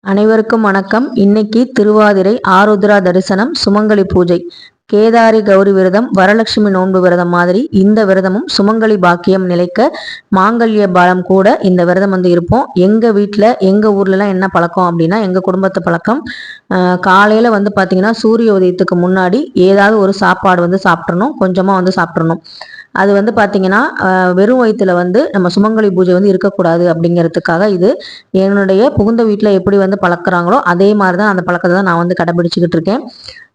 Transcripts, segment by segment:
அனைவருக்கும் வணக்கம். இன்னைக்கு திருவாதிரை ஆருத்ரா தரிசனம், சுமங்கலி பூஜை, கேதாரி கௌரி விரதம், வரலட்சுமி நோன்பு விரதம் மாதிரி இந்த விரதமும் சுமங்கலி பாக்கியம் நிலைக்க மாங்கல்ய பலம் கூட இந்த விரதம் இருப்போம். எங்க வீட்டில் எங்க ஊர்லலாம் என்ன பழக்கம் அப்படின்னா, எங்க குடும்பத்து பழக்கம் காலையில பார்த்தீங்கன்னா சூரிய உதயத்துக்கு முன்னாடி ஏதாவது ஒரு சாப்பாடு சாப்பிட்றணும், கொஞ்சமாக சாப்பிட்றணும். அது பார்த்தீங்கன்னா வெறும் வயிற்றுல நம்ம சுமங்கலி பூஜை இருக்கக்கூடாது அப்படிங்கிறதுக்காக இது என்னுடைய புகுந்த வீட்டில் எப்படி பழக்கிறாங்களோ அதே மாதிரி தான் அந்த பழக்கத்தை தான் நான் கடைபிடிச்சிக்கிட்டு இருக்கேன்.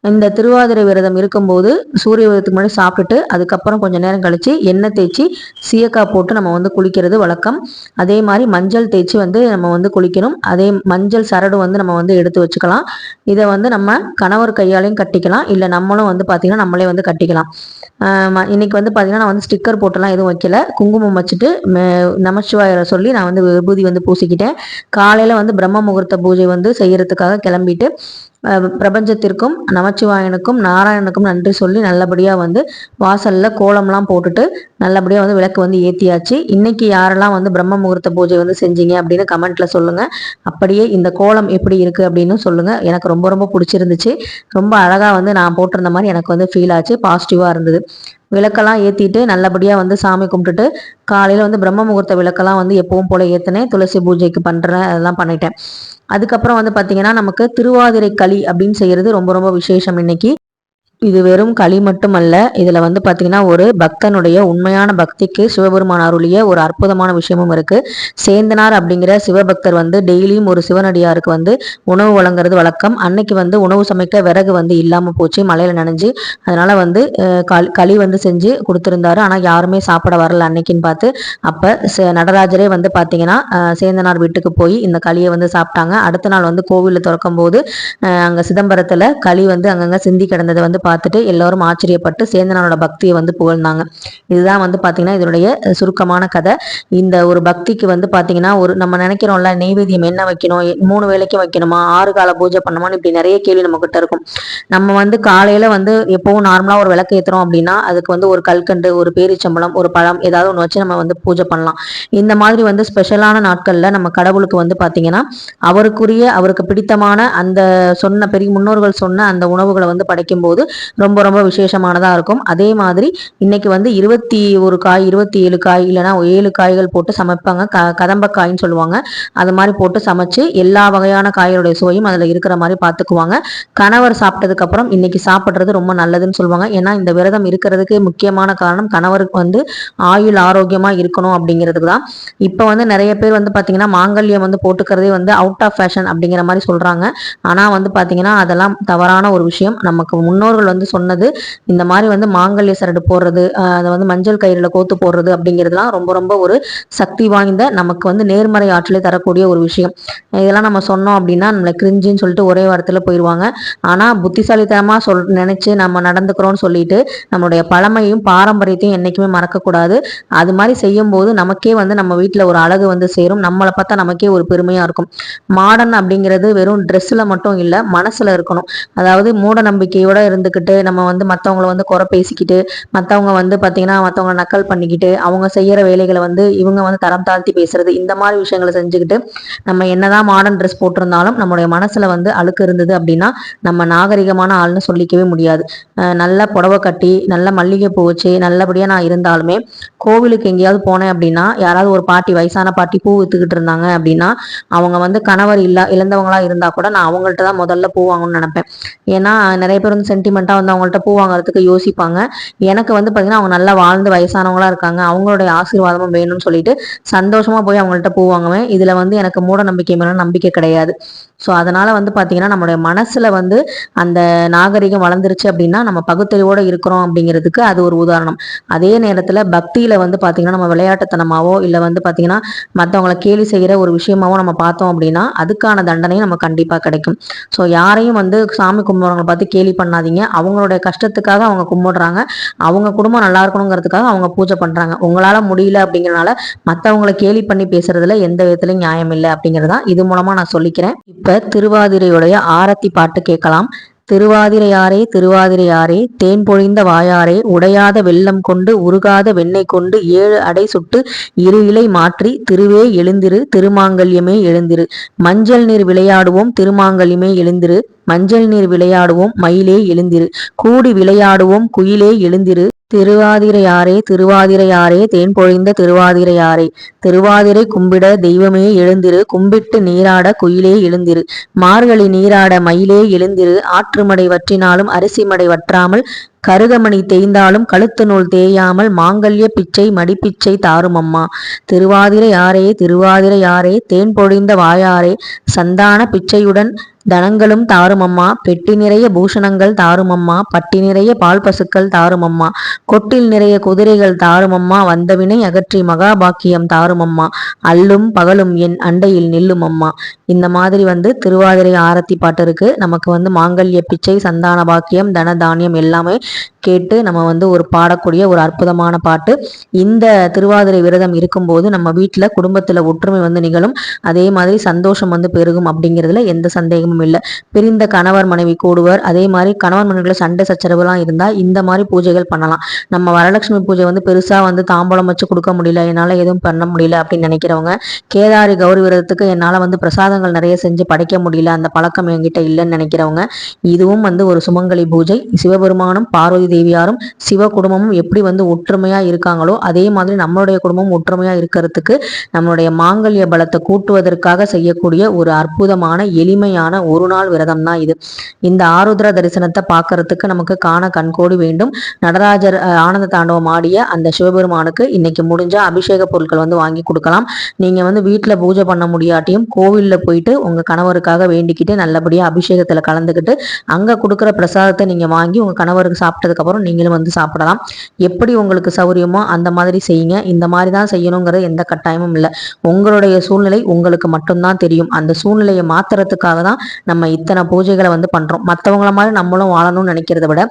இந்த திருவாதிரை விரதம் இருக்கும்போது சூரிய உதயத்துக்கு முன்னாடி சாப்பிட்டுட்டு அதுக்கப்புறம் கொஞ்சம் நேரம் கழிச்சு எண்ணெய் தேய்ச்சி சீயக்காய் போட்டு நம்ம குளிக்கிறது வழக்கம். அதே மாதிரி மஞ்சள் தேய்ச்சி நம்ம குளிக்கணும். அதே மஞ்சள் சரடு நம்ம எடுத்து வச்சுக்கலாம். இதை நம்ம கணவர் கையாலையும் கட்டிக்கலாம், இல்லை நம்மளும் பார்த்தீங்கன்னா நம்மளே கட்டிக்கலாம். இன்னைக்கு பார்த்தீங்கன்னா நான் ஸ்டிக்கர் போட்டெல்லாம் எதுவும் வைக்கல, குங்குமம் வச்சுட்டு நமச்சிவாயரை சொல்லி நான் விபூதி பூசிக்கிட்டேன். காலையில் பிரம்ம முகூர்த்த பூஜை செய்யறதுக்காக கிளம்பிட்டு பிரபஞ்சத்திற்கும் நமச்சிவாயனுக்கும் நாராயணனுக்கும் நன்றி சொல்லி நல்லபடியாக வாசல்ல கோலம்லாம் போட்டுட்டு நல்லபடியாக விளக்கு ஏற்றியாச்சு. இன்னைக்கு யாரெல்லாம் பிரம்ம முகூர்த்த பூஜை செஞ்சீங்க அப்படின்னு கமெண்ட்ல சொல்லுங்க. அப்படியே இந்த கோலம் எப்படி இருக்கு அப்படின்னு சொல்லுங்க. எனக்கு ரொம்ப ரொம்ப பிடிச்சிருந்துச்சு. ரொம்ப அழகா நான் போட்டிருந்த மாதிரி எனக்கு ஃபீல் ஆச்சு, பாசிட்டிவா இருந்தது. விளக்கெல்லாம் ஏற்றிட்டு நல்லபடியாக சாமி கும்பிட்டுட்டு காலையில் பிரம்ம முகூர்த்த விளக்கெல்லாம் எப்பவும் போல ஏற்றினேன். துளசி பூஜைக்கு பண்ணுறேன், அதெல்லாம் பண்ணிட்டேன். அதுக்கப்புறம் பார்த்தீங்கன்னா நமக்கு திருவாதிரை களி அப்படின்னு செய்யறது ரொம்ப ரொம்ப விசேஷம் இன்னைக்கு. இது வெறும் களி மட்டுமல்ல, இதுல பாத்தீங்கன்னா ஒரு பக்தனுடைய உண்மையான பக்திக்கு சிவபெருமான் அருளிய ஒரு அற்புதமான விஷயமும் இருக்கு. சேந்தனார் அப்படிங்கிற சிவபக்தர் டெய்லியும் ஒரு சிவனடியாருக்கு உணவு வழங்குறது வழக்கம். அன்னைக்கு உணவு சமைக்க விறகு இல்லாம போச்சு, மழையில நனைஞ்சு. அதனால களி செஞ்சு கொடுத்திருந்தாரு. ஆனா யாருமே சாப்பிட வரல அன்னைக்குன்னு பார்த்து. அப்ப நடராஜரே பாத்தீங்கன்னா சேந்தனார் வீட்டுக்கு போய் இந்த களியை சாப்பிட்டாங்க. அடுத்த நாள் கோவில திறக்கும் போது அங்க சிதம்பரத்துல களி அங்கங்க சிந்தி கிடந்ததை பார்த்துட்டு எல்லாரும் ஆச்சரியப்பட்டு சேந்தனாரோட பக்தியை புகழ்ந்தாங்க. இதுதான் பார்த்தீங்கன்னா இதனுடைய சுருக்கமான கதை. இந்த ஒரு பக்திக்கு பார்த்தீங்கன்னா ஒரு நம்ம நினைக்கிறோம்ல, நெய்வேத்தியம் என்ன வைக்கணும், 3 வேளைக்கும் வைக்கணுமா, 6 கால பூஜை பண்ணணுமான்னு இப்படி நிறைய கேள்வி நம்ம கிட்ட இருக்கும். நம்ம காலையில எப்பவும் நார்மலா ஒரு விளக்கு ஏத்துறோம் அப்படின்னா அதுக்கு ஒரு கல்கண்டு, ஒரு பேரிச்சம்பளம், ஒரு பழம் ஏதாவது ஒன்று வச்சு நம்ம பூஜை பண்ணலாம். இந்த மாதிரி ஸ்பெஷலான நாட்கள்ல நம்ம கடவுளுக்கு பார்த்தீங்கன்னா அவருக்கு பிடித்தமான அந்த சொன்ன பெரிய முன்னோர்கள் சொன்ன அந்த உணவுகளை படைக்கும் போது ரொம்ப ரொம்ப விசேஷமானதா இருக்கும். அதே மாதிரி இன்னைக்கு 21 காய், 27 காய், இல்லைன்னா 7 காய்கள் போட்டு சமைப்பாங்க. கதம்பக்காயின்னு சொல்லுவாங்க. அது மாதிரி போட்டு சமைச்சு எல்லா வகையான காய்களுடைய சுவையும் அதுல இருக்கிற மாதிரி பார்த்துக்குவாங்க. கணவர் சாப்பிட்டதுக்கு அப்புறம் இன்னைக்கு சாப்பிட்றது ரொம்ப நல்லதுன்னு சொல்லுவாங்க. ஏன்னா இந்த விரதம் இருக்கிறதுக்கு முக்கியமான காரணம் கணவருக்கு ஆயுள் ஆரோக்கியமா இருக்கணும் அப்படிங்கிறதுக்கு தான். இப்போ நிறைய பேர் பார்த்தீங்கன்னா மாங்கல்யம் போட்டுக்கிறதே அவுட் ஆஃப் ஃபேஷன் அப்படிங்கிற மாதிரி சொல்றாங்க. ஆனா பார்த்தீங்கன்னா அதெல்லாம் தவறான ஒரு விஷயம். நமக்கு முன்னோர்கள் சொன்னது இந்த மாதிரி மாங்கல்ய சரடு போடுறது, அதை மஞ்சள் கயிறுல கோத்து போடுறது அப்படிங்கிறதுலாம் ரொம்ப ரொம்ப ஒரு சக்தி வாய்ந்த, நமக்கு நேர்மறை ஆற்றலை தரக்கூடிய ஒரு விஷயம். இதெல்லாம் நம்ம சொன்னோம் அப்படின்னா நம்மளை கிரிஞ்சின்னு சொல்லிட்டு ஒரே வாரத்துல போயிடுவாங்க. ஆனா புத்திசாலித்தனமா நினைச்சு நம்ம நடந்துக்கிறோம்னு சொல்லிட்டு நம்மளுடைய பழமையும் பாரம்பரியத்தையும் என்னைக்குமே மறக்கக்கூடாது. அது மாதிரி செய்யும் போது நமக்கே நம்ம வீட்டுல ஒரு அழகு சேரும். நம்மளை பார்த்தா நமக்கே ஒரு பெருமையா இருக்கும். மாடர்ன் அப்படிங்கிறது வெறும் ட்ரெஸ்ல மட்டும் இல்ல, மனசுல இருக்கணும். அதாவது மூட நம்பிக்கையோட இருந்துக்கிட்டு நம்ம மற்றவங்களை குறை பேசிக்கிட்டு, மற்றவங்க பார்த்தீங்கன்னா மற்றவங்க நக்கல் பண்ணிக்கிட்டு, அவங்க செய்யற வேலைகளை இவங்க தரம் தாழ்த்தி பேசுறது, இந்த மாதிரி விஷயங்களை செஞ்சுக்கிட்டு நம்ம என்னதான் மாடர்ன் ட்ரெஸ் போட்டிருந்தாலும் நம்மளுடைய மனசுல அழுக்கு இருந்தது அப்படின்னா நம்ம நாகரிகமான ஆள்னு சொல்லிக்கவே முடியாது. நல்ல புடவை கட்டி நல்ல மல்லிகை பூ வச்சு நல்லபடியா நான் இருந்தாலுமே கோவிலுக்கு எங்கேயாவது போனேன் அப்படின்னா யாராவது ஒரு பாட்டி, வயசான பாட்டி பூ வித்துக்கிட்டு இருந்தாங்க அப்படின்னா அவங்க கணவர் இழந்தவங்களா இருந்தா கூட நான் அவங்கள்ட்ட தான் முதல்ல பூ வாங்கணும்னு நினைப்பேன். ஏன்னா நிறைய பேர் சென்டிமெண்டா அவங்கள்ட்ட பூ வாங்குறதுக்கு யோசிப்பாங்க. எனக்கு பார்த்தீங்கன்னா அவங்க நல்லா வாழ்ந்து வயசானவங்களா இருக்காங்க, அவங்களுடைய ஆசீர்வாதமும் வேணும்னு சொல்லிட்டு சந்தோஷமா போய் அவங்கள்ட்ட பூ வாங்குவேன். இதுல எனக்கு மூட நம்பிக்கை மேல நம்பிக்கை கிடையாது. ஸோ அதனால பார்த்தீங்கன்னா நம்மளுடைய மனசுல அந்த நாகரிகம் வளர்ந்துருச்சு அப்படின்னா நம்ம பகுத்தறிவோட இருக்கிறோம் அப்படிங்கிறதுக்கு அது ஒரு உதாரணம். அதே நேரத்துல பக்தியில பார்த்தீங்கன்னா நம்ம விளையாட்டுத்தனமாவோ இல்லை பார்த்தீங்கன்னா மற்றவங்களை கேலி செய்யற ஒரு விஷயமாவோ நம்ம பார்த்தோம் அப்படின்னா அதுக்கான தண்டனையும் நம்ம கண்டிப்பா கிடைக்கும். ஸோ யாரையும் சாமி கும்பிடுறவங்களை பார்த்து கேலி பண்ணாதீங்க. அவங்களுடைய கஷ்டத்துக்காக அவங்க கும்பிடுறாங்க, அவங்க குடும்பம் நல்லா இருக்கணுங்கிறதுக்காக அவங்க பூஜை பண்றாங்க. உங்களால முடியல அப்படிங்கிறனால மற்றவங்களை கேலி பண்ணி பேசுறதுல எந்த விதத்திலையும் நியாயம் இல்லை அப்படிங்கிறதா இது மூலமா நான் சொல்லிக்கிறேன். இப்ப திருவாதிரையுடைய ஆரத்தி பாட்டு கேட்கலாம். திருவாதிரையாரே திருவாதிரையாரே தேன் பொழிந்த வாயாரே உடையாத வெள்ளம் கொண்டு உருகாத வெண்ணெய் கொண்டு 7 அடை சுட்டு 2 இலை மாற்றி திருவே எழுந்திரு திருமாங்கல்யமே எழுந்திரு மஞ்சள் நீர் விளையாடுவோம் திருமாங்கல்யமே எழுந்திரு மஞ்சள் நீர் விளையாடுவோம் மயிலே எழுந்திரு கூடி விளையாடுவோம் குயிலே எழுந்திரு திருவாதிரையாரே திருவாதிரையாரே தேன் பொழிந்த திருவாதிரையாரே திருவாதிரை கும்பிட தெய்வமே எழுந்திரு கும்பிட்டு நீராட குயிலே எழுந்திரு மார்கழி நீராட மயிலே எழுந்திரு ஆற்றுமடை வற்றினாலும் அரிசி மடை வற்றாமல் கருகமணி தேய்ந்தாலும் கழுத்து நூல் தேயாமல் மாங்கல்ய பிச்சை மடிப்பிச்சை தாருமம்மா திருவாதிரையாரே திருவாதிரையாரே தேன் பொழிந்த வாயாரே சந்தான பிச்சையுடன் தனங்களும் தாருமம்மா பெட்டி நிறைய பூஷணங்கள் தாருமம்மா பட்டி நிறைய பால் பசுக்கள் தாருமம்மா கொட்டில் நிறைய குதிரைகள் தாருமம்மா வந்தவினை அகற்றி மகாபாக்கியம் தாருமம்மா அல்லும் பகலும் என் அண்டையில் நில்லும் அம்மா. இந்த மாதிரி திருவாதிரை ஆரத்தி பாட்டு இருக்கு. நமக்கு மாங்கல்ய பிச்சை சந்தான பாக்கியம் தன தானியம் எல்லாமே கேட்டு நம்ம ஒரு பாடக்கூடிய ஒரு அற்புதமான பாட்டு. இந்த திருவாதிரை விரதம் இருக்கும்போது நம்ம வீட்டில் குடும்பத்தில் ஒற்றுமை நிகழும். அதே மாதிரி சந்தோஷம் பெருகும் அப்படிங்கிறதுல எந்த சந்தேகமும் இல்லை. பிரிந்த கணவர் மனைவி கூடுவர். அதே மாதிரி கணவன் மனைவிகளை சண்டை சச்சரவுலாம் இருந்தால் இந்த மாதிரி பூஜைகள் பண்ணலாம். நம்ம வரலட்சுமி பூஜை பெருசா தாம்பூலம் வச்சு கொடுக்க முடியல, என்னால் எதுவும் பண்ண முடியல அப்படின்னு நினைக்கிறவங்க, கேதாரி கௌரி விரதத்துக்கு என்னால் பிரசாதங்கள் நிறைய செஞ்சு படைக்க முடியல, அந்த பழக்கம் என்கிட்ட இல்லைன்னு நினைக்கிறவங்க, இதுவும் ஒரு சுமங்கலி பூஜை. சிவபெருமானும் பார்வதி தேவியாரும் சிவ குடும்பமும் எப்படி ஒற்றுமையா இருக்காங்களோ அதே மாதிரி நம்மளுடைய குடும்பம் ஒற்றுமையா இருக்கிறதுக்கு நம்மளுடைய மாங்கல்ய பலத்தை கூட்டுவதற்காக செய்யக்கூடிய ஒரு அற்புதமான எளிமையான ஒரு நாள் விரதம் தான் இது. இந்த ஆருத்ரா தரிசனத்தை பார்க்கறதுக்கு நமக்கு காண கண்கோடி வேண்டும். நடராஜர் ஆனந்த தாண்டவம் ஆடிய அந்த சிவபெருமானுக்கு இன்னைக்கு முடிஞ்சா அபிஷேக பொருட்கள் வாங்கி கொடுக்கலாம். நீங்க வீட்டுல பூஜை பண்ண முடியாட்டியும் கோவில்ல போயிட்டு உங்க கணவருக்காக வேண்டிக்கிட்டு நல்லபடியா அபிஷேகத்துல கலந்துக்கிட்டு அங்க கொடுக்குற பிரசாதத்தை நீங்க வாங்கி உங்க கணவருக்கு சாப்பிட்டதுக்கு அப்புறம் நீங்களும் சாப்பிடலாம். எப்படி உங்களுக்கு சௌரியமோ அந்த மாதிரி செய்யுங்க. இந்த மாதிரி தான் செய்யணுங்கிறது எந்த கட்டாயமும் இல்லை. உங்களுடைய சூழ்நிலை உங்களுக்கு மட்டும்தான் தெரியும். அந்த சூழ்நிலையை மாத்துறதுக்காக தான் நம்ம இத்தனை பூஜைகளை பண்றோம். மற்றவங்கள மாதிரி நம்மளும் வாழணும்னு நினைக்கிறத விட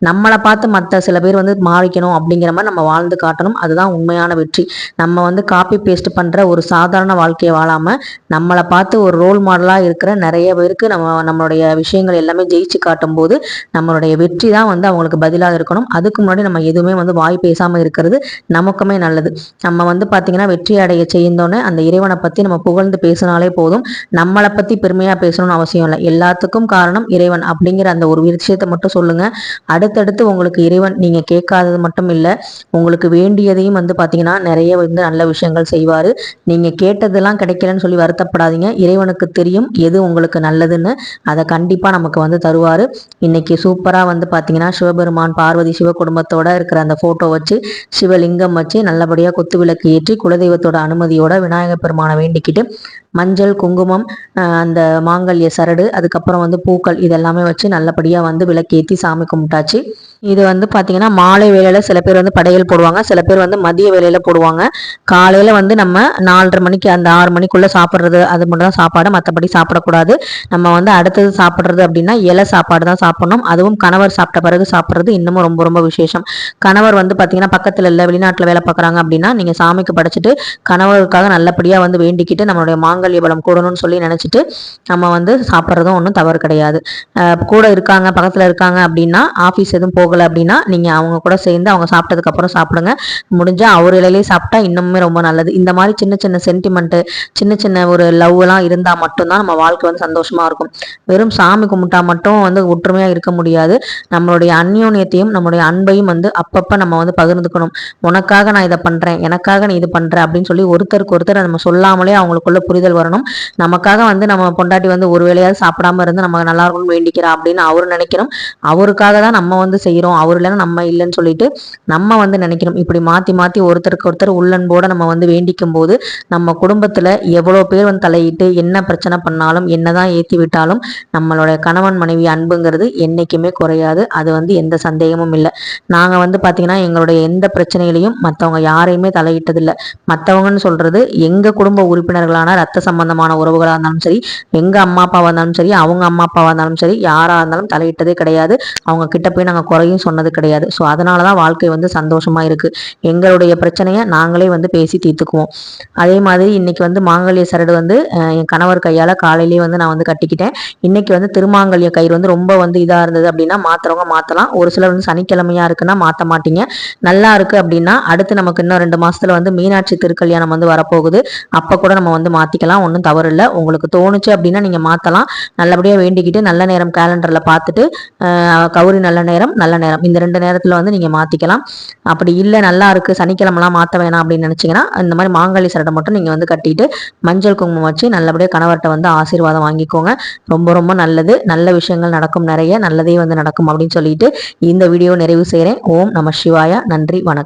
நம்மளை பார்த்து மற்ற சில பேர் மாறிக்கணும் அப்படிங்கிற மாதிரி நம்ம வாழ்ந்து காட்டணும். அதுதான் உண்மையான வெற்றி. நம்ம காப்பி பேஸ்ட் பண்ற ஒரு சாதாரண வாழ்க்கையை வாழாம நம்மளை பார்த்து ஒரு ரோல் மாடலா இருக்கிற நிறைய பேருக்கு நம்மளுடைய விஷயங்கள் எல்லாமே ஜெயிச்சு காட்டும் போது நம்மளுடைய வெற்றி தான் அவங்களுக்கு பதிலாக இருக்கணும். அதுக்கு முன்னாடி நம்ம எதுவுமே வாய் பேசாம இருக்கிறது நமக்குமே நல்லது. நம்ம பாத்தீங்கன்னா வெற்றி அடைய செய்தோன்னே அந்த இறைவனை பத்தி நம்ம புகழ்ந்து பேசினாலே போதும். நம்மளை பத்தி பெருமையா பேசணும்னு அவசியம் இல்லை. எல்லாத்துக்கும் காரணம் இறைவன் அப்படிங்கிற அந்த ஒரு விஷயத்தை மட்டும் சொல்லுங்க. அடுத்தடுத்து உங்களுக்கு இறைவன் நீங்க கேட்காதது மட்டும் இல்லை, உங்களுக்கு வேண்டியதையும் பாத்தீங்கன்னா நிறைய நல்ல விஷயங்கள் செய்வாரு. நீங்க கேட்டதெல்லாம் கிடைக்கலன்னு சொல்லி வருத்தப்படாதீங்க. இறைவனுக்கு தெரியும் எது உங்களுக்கு நல்லதுன்னு. அதை கண்டிப்பா நமக்கு தருவாரு. இன்னைக்கு சூப்பரா பாத்தீங்கன்னா சிவபெருமான் பார்வதி சிவ குடும்பத்தோட இருக்கிற அந்த போட்டோ வச்சு சிவலிங்கம் வச்சு நல்லபடியா குத்து விளக்கு ஏற்றி குலதெய்வத்தோட அனுமதியோட விநாயகர் பெருமானை வேண்டிக்கிட்டு மஞ்சள் குங்குமம் அந்த மாங்கல்ய சரடு அதுக்கப்புறம் பூக்கள் இதெல்லாமே வச்சு நல்லபடியா விளக்கேற்றி சாமி கும்பிட்டாச்சு. இது பாத்தீங்கன்னா மாலை வேலையில சில பேர் படையல் போடுவாங்க, சில பேர் மதிய வேலையில போடுவாங்க. காலையில நம்ம 4:30 மணிக்கு அந்த 6 மணிக்குள்ள சாப்பிட்றது அது மட்டும் தான் சாப்பாடு, மற்றபடி சாப்பிடக்கூடாது. நம்ம அடுத்தது சாப்பிட்றது அப்படின்னா இலை சாப்பாடு தான் சாப்பிடணும். அதுவும் கணவர் சாப்பிட்ட பிறகு சாப்பிட்றது இன்னமும் ரொம்ப ரொம்ப விசேஷம். கணவர் பாத்தீங்கன்னா பக்கத்துல இல்லை, வெளிநாட்டுல வேலை பார்க்குறாங்க அப்படின்னா நீங்க சாமிக்கு படைச்சிட்டு கணவருக்காக நல்லபடியா வேண்டிக்கிட்டு நம்மளுடைய மாங்கல்ய பலம் கூடணும்னு சொல்லி நினைச்சிட்டு நம்ம சாப்பிட்றதும் ஒன்றும் தவறு கிடையாது. கூட இருக்காங்க பக்கத்துல இருக்காங்க அப்படின்னா ஆஃபீஸ் எதுவும் போகலை அப்படின்னா நீங்க அவங்க கூட சேர்ந்து அவங்க சாப்பிட்டதுக்கு அப்புறம் சாப்பிடுங்க. முடிஞ்சா அவர் இலையிலே சாப்பிட்டா இன்னுமே ரொம்ப நல்லது. இந்த மாதிரி சின்ன சின்ன சென்டிமெண்ட் சின்ன சின்ன ஒரு லவ் எல்லாம் இருந்தா மட்டும்தான் நம்ம வாழ்க்கை சந்தோஷமா இருக்கும். வெறும் சாமி கும்பிட்டா மட்டும் ஒற்றுமையா இருக்க முடியாது. நம்மளுடைய அந்யோன்யத்தையும் நம்மளுடைய அன்பையும் அப்பப்ப நம்ம பகிர்ந்துக்கணும். உனக்காக நான் இதை பண்றேன், எனக்காக நீ இது பண்ற அப்படின்னு சொல்லி ஒருத்தருக்கு ஒருத்தர் நம்ம சொல்லாமலே அவங்களுக்குள்ள புரிதல் வரணும். நமக்காக நம்ம பொண்டாட்டி ஒரு வேளையாவது சாப்பிடாம இருந்து நம்ம நல்லா இருக்கணும்னு வேண்டிக்கிறா அப்படின்னு அவரு நினைக்கணும். அவருக்காக தான் நம்ம செய்யறோம், அவர் இல்லைன்னா நம்ம இல்லைன்னு சொல்லிட்டு நம்ம நினைக்கணும். இப்படி மாத்தி மாத்தி ஒருத்தருக்கு ஒருத்தர் உள்ளன்போட நம்ம வேண்டிக்கும் போது நம்ம குடும்பத்துல எவ்வளவு பேர் தலையிட்டு என்ன பிரச்சனை பண்ணாலும் என்னதான் ஏத்தி விட்டாலும் நம்மளுடைய கணவன் மனைவி அன்புங்கிறது என்னைக்குமே குறையாது. அது எந்த சந்தேகமும் இல்லை. நாங்க பாத்தீங்கன்னா எங்களுடைய எந்த பிரச்சனையிலையும் மற்றவங்க யாரையுமே தலையிட்டதில்லை. மற்றவங்கன்னு சொல்றது எங்க குடும்ப உறுப்பினர்களான ரத்த சம்பந்தமான உறவுகளா இருந்தாலும் சரி, எங்க அம்மா அப்பாவா இருந்தாலும் சரி, அவங்க அம்மா அப்பாவா இருந்தாலும் சரி, யாரா இருந்தாலும் தலையிட்டதே கிடையாது. அவங்க கிட்ட போய் நாங்க குறை குறையும் சொன்னது கிடையாது. ஸோ அதனால தான் வாழ்க்கை வந்து சந்தோஷமா இருக்கு. எங்களுடைய பிரச்சனையை நாங்களே வந்து பேசி தீர்த்துக்குவோம். அதே மாதிரி இன்னைக்கு வந்து மாங்கல்ய சரடு வந்து என் கணவர் கையால் காலையிலேயே வந்து நான் வந்து கட்டிக்கிட்டேன். இன்னைக்கு வந்து திருமாங்கல்ய கயிறு வந்து ரொம்ப வந்து இதாக இருந்தது அப்படின்னா மாத்துறவங்க மாற்றலாம். ஒரு சிலர் வந்து சனிக்கிழமையா இருக்குன்னா மாற்ற மாட்டீங்க. நல்லா இருக்கு அப்படின்னா அடுத்து நமக்கு இன்னும் 2 மாசத்துல வந்து மீனாட்சி திருக்கல்யாணம் வந்து வரப்போகுது. அப்போ கூட நம்ம வந்து மாற்றிக்கலாம், ஒன்றும் தவறு இல்லை. உங்களுக்கு தோணுச்சு அப்படின்னா நீங்கள் மாற்றலாம். நல்லபடியாக வேண்டிக்கிட்டு நல்ல நேரம் கேலண்டரில் பார்த்துட்டு கௌரி நல்ல நேரம் நல்ல நேரம் இந்த 2 நேரத்தில் வந்து நீங்கள் மாற்றிக்கலாம். அப்படி இல்லை நல்லா இருக்குது சனிக்கிழமெல்லாம் மாற்ற வேணாம் அப்படின்னு நினச்சிங்கன்னா இந்த மாதிரி மாங்கல்ய சரடை மட்டும் நீங்கள் வந்து கட்டிட்டு மஞ்சள் குங்குமம் வச்சு நல்லபடியாக கணவர்கிட்ட வந்து ஆசீர்வாதம் வாங்கிக்கோங்க. ரொம்ப ரொம்ப நல்லது. நல்ல விஷயங்கள் நடக்கும், நிறைய நல்லதே வந்து நடக்கும் அப்படின்னு சொல்லிட்டு இந்த வீடியோ நிறைவு செய்கிறேன். ஓம் நம சிவாய. நன்றி, வணக்கம்.